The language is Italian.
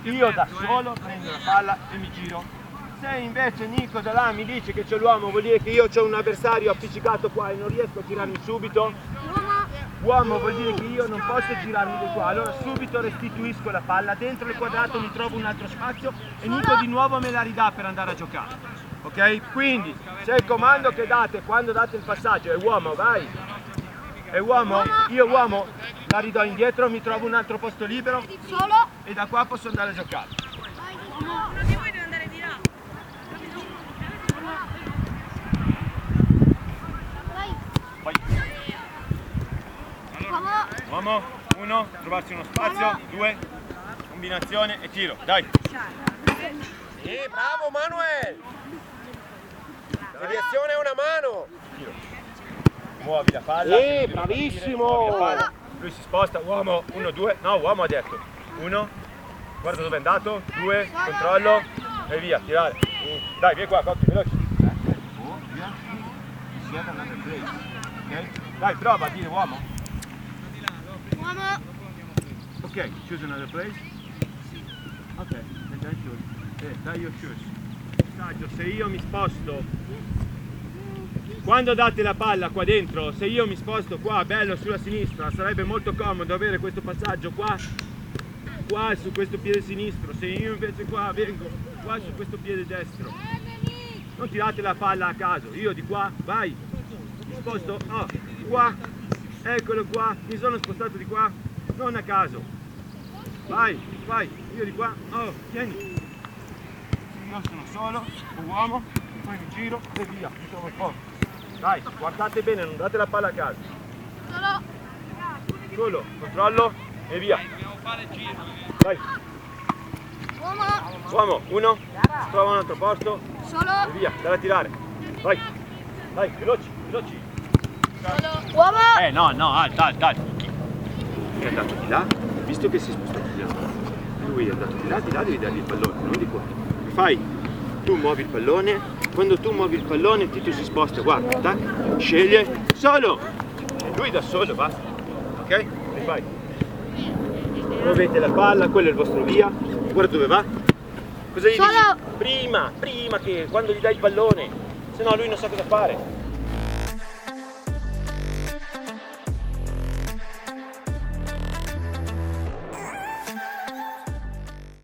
io da solo prendo la palla e mi giro. Se invece Nico da là mi dice che c'è l'uomo, vuol dire che io ho un avversario appiccicato qua e non riesco a girarmi subito. Uomo vuol dire che io non posso girarmi di qua, allora subito restituisco la palla, dentro il quadrato mi trovo un altro spazio e Nico di nuovo me la ridà per andare a giocare. Ok? Quindi se il comando che date quando date il passaggio è uomo, vai! È uomo, io uomo la ridò indietro, mi trovo un altro posto libero e da qua posso andare a giocare. Uno di voi deve andare di là. Vai. Uomo, 1, trovarsi uno spazio, 2, combinazione e tiro, dai! Bravo Manuel! Deviazione è una mano! Tiro. Muovi la palla. Bravissimo! Lui si sposta, uomo, 1, 2, no, uomo ha detto. 1, guarda dove è andato, 2, controllo e via, tirare. Dai, via qua, Cocchi, veloce. Via. Okay. Dai, prova a dire uomo. Ok, choose another place. Ok, dai io choose. Passaggio, se io mi sposto, quando date la palla qua dentro, se io mi sposto qua, bello sulla sinistra, sarebbe molto comodo avere questo passaggio qua su questo piede sinistro. Se io invece qua vengo qua su questo piede destro, non tirate la palla a caso, io di qua, vai, mi sposto, qua, eccolo qua, mi sono spostato di qua, non a caso, vai, io di qua, vieni, io sono solo, un uomo, poi mi giro e via, mi trovo il posto. Dai, guardate bene, non date la palla a caso. Solo, controllo e via. Dai. Uomo, 1, trova un altro posto e via, dalla tirare. Vai, veloci. No, alta. È andato di là, visto che si è spostato di là. Lui è andato di là, devi dargli il pallone, non di qua. Fai? Tu muovi il pallone, quando tu muovi il pallone Tito si sposta, guarda, tac, sceglie, solo! Lui da solo, basta, ok? E fai. Muovete la palla, quello è il vostro via, guarda dove va. Cosa gli dici? Prima che quando gli dai il pallone, se no lui non sa cosa fare.